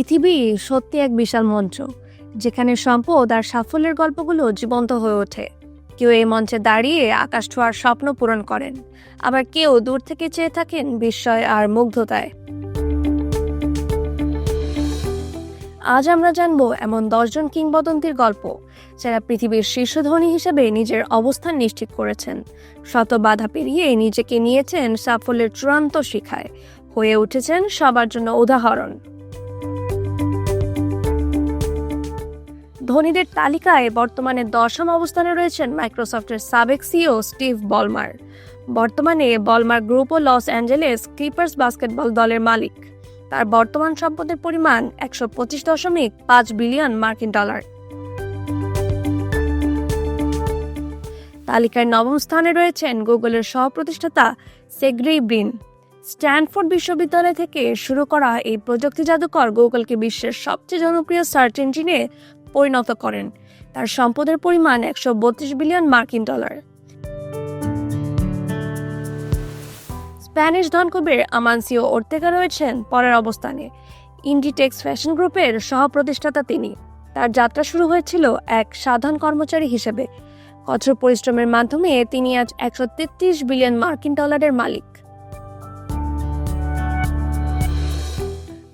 পৃথিবী সত্যি এক বিশাল মঞ্চ, যেখানে সম্পদ আর সাফল্যের গল্পগুলো জীবন্ত হয়ে ওঠে। কেউ এই মঞ্চে দাঁড়িয়ে আকাশ ছোঁয়ার স্বপ্ন পূরণ করেন, আবার কেউ দূর থেকে চেয়ে থাকেন বিস্ময় আর মুগ্ধতায়। আজ আমরা জানবো এমন 10 জন কিংবদন্তির গল্প, যারা পৃথিবীর শীর্ষ ধনী হিসেবে নিজের অবস্থান নিশ্চিত করেছেন, শত বাধা পেরিয়ে নিজেকে নিয়েছেন সাফল্যের চূড়ান্ত শিখায়, হয়ে উঠেছেন সবার জন্য উদাহরণ। ধনীদের তালিকায় বর্তমানে 10ম অবস্থানে রয়েছেন মাইক্রোসফটের সাবেক সিইও স্টিভ বলমার। বর্তমানে বলমার গ্রুপ ও লস অ্যাঞ্জেলেস ক্লিপার্স বাস্কেটবল দলের মালিক। তার বর্তমান সম্পদের পরিমাণ 125.5 বিলিয়ন মার্কিন ডলার। তালিকায় 9ম স্থানে রয়েছেন গুগলের সহ-প্রতিষ্ঠাতা সের্গেই ব্রিন। স্ট্যানফোর্ড বিশ্ববিদ্যালয় থেকে শুরু করা এই প্রযুক্তি জাদুকর গুগলকে বিশ্বের সবচেয়ে জনপ্রিয় সার্চ ইঞ্জিনে পরিণত করেন। তার সম্পদের পরিমাণ 132 বিলিয়ন মার্কিন ডলার। স্প্যানিশ ধনকুবের আমানসিও ওর্তেগা রয়েছেন পরের অবস্থানে। ইন্ডিটেক্স ফ্যাশন গ্রুপের সহ-প্রতিষ্ঠাতা তিনি। তার যাত্রা শুরু হয়েছিল এক সাধারণ কর্মচারী হিসেবে। কঠোর পরিশ্রমের মাধ্যমে তিনি আজ 133 বিলিয়ন মার্কিন ডলারের মালিক।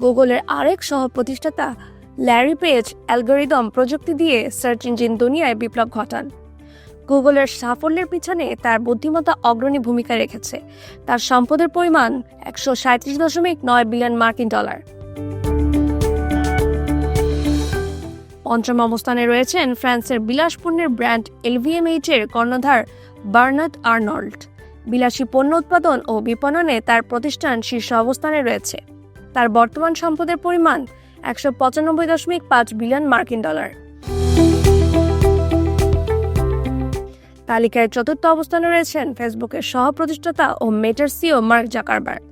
গুগলের আরেক সহ-প্রতিষ্ঠাতা ল্যারি পেজ অ্যালগরিদম প্রযুক্তি দিয়ে সার্চ ইঞ্জিন দুনিয়ায় বিপ্লব ঘটান। গুগলের সাফল্যের পিছনে তার বুদ্ধিমত্তা অগ্রণী ভূমিকা রেখেছে। তার সম্পদের পরিমাণ 137.9 বিলিয়ন মার্কিন ডলার। 5ম অবস্থানে রয়েছেন ফ্রান্সের বিলাসপণ্যের ব্র্যান্ড LVMH এর কর্ণধার বার্নার্ড আর্নল্ড। বিলাসী পণ্য উৎপাদন ও বিপণনে তার প্রতিষ্ঠান শীর্ষ অবস্থানে রয়েছে। তার বর্তমান সম্পদের পরিমাণ 195.5 বিলিয়ন মার্কিন ডলার। তালিকায় 4র্থ অবস্থানে রয়েছেন ফেসবুকের সহ-প্রতিষ্ঠাতা ও মেটার সিইও মার্ক জাকারবার্গ,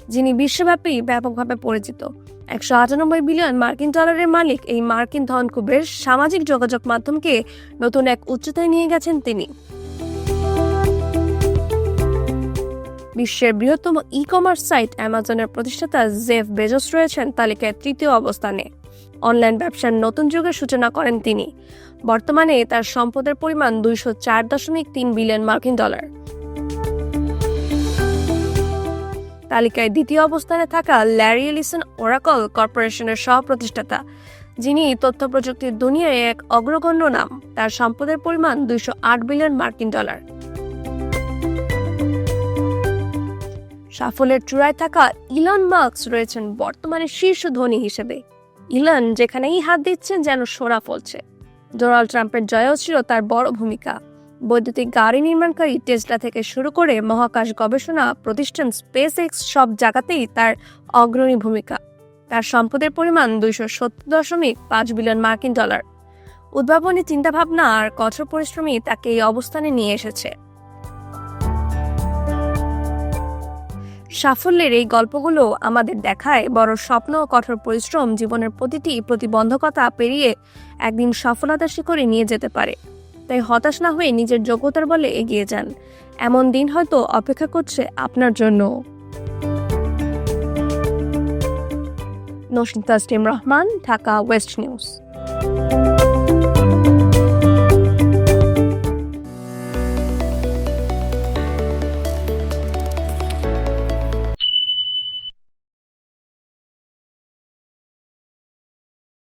যিনি বিশ্বব্যাপী ব্যাপকভাবে পরিচিত। 198 বিলিয়ন মার্কিন ডলারের মালিক এই মার্কিন ধনকুবের সামাজিক যোগাযোগ মাধ্যমকে নতুন এক উচ্চতায় নিয়ে গেছেন তিনি। বিশ্বের বৃহত্তম ই-কমার্স সাইট অ্যামাজনের প্রতিষ্ঠাতা জেফ বেজোস রয়েছেন তালিকায় 3য় অবস্থানে। অনলাইন ব্যবসার নতুন যুগের সূচনা করেন তিনি। বর্তমানে তার সম্পদের পরিমাণ 204.3 বিলিয়ন মার্কিন ডলার। তালিকায় 2য় অবস্থানে থাকা ল্যারি এলিসন ওরাকল কর্পোরেশনের সহ-প্রতিষ্ঠাতা, যিনি তথ্য প্রযুক্তির দুনিয়ায় এক অগ্রগণ্য নাম। তার সম্পদের পরিমাণ 208 বিলিয়ন মার্কিন ডলার। সাফল্যের চূড়ায় থাকা ইলন মাস্ক রয়েছেন বর্তমানে শীর্ষ ধনী হিসেবে। ইলন যেখানেই হাত দিচ্ছেন যেন সোনা ফলছে। ডোনাল্ড ট্রাম্পের জয়ও ছিল তার বড় ভূমিকা। বৈদ্যুতিক গাড়ি নির্মাণকারী টেসলা থেকে শুরু করে মহাকাশ গবেষণা প্রতিষ্ঠান স্পেস এক্স, সব জায়গাতেই তার অগ্রণী ভূমিকা। তার সম্পদের পরিমাণ 270.5 বিলিয়ন মার্কিন ডলার। উদ্ভাবনী চিন্তাভাবনা আর কঠোর পরিশ্রমী তাকে এই অবস্থানে নিয়ে এসেছে। সাফল্যের এই গল্পগুলো আমাদের দেখায় বড় স্বপ্ন ও কঠোর পরিশ্রম জীবনের প্রতিটি প্রতিবন্ধকতা পেরিয়ে একদিন সফলতার শিখরে নিয়ে যেতে পারে। তাই হতাশ না হয়ে নিজের যোগ্যতার বলে এগিয়ে যান। এমন দিন হয়তো অপেক্ষা করছে আপনার জন্য। Nasin Tasnim Rahman, Dhaka West news.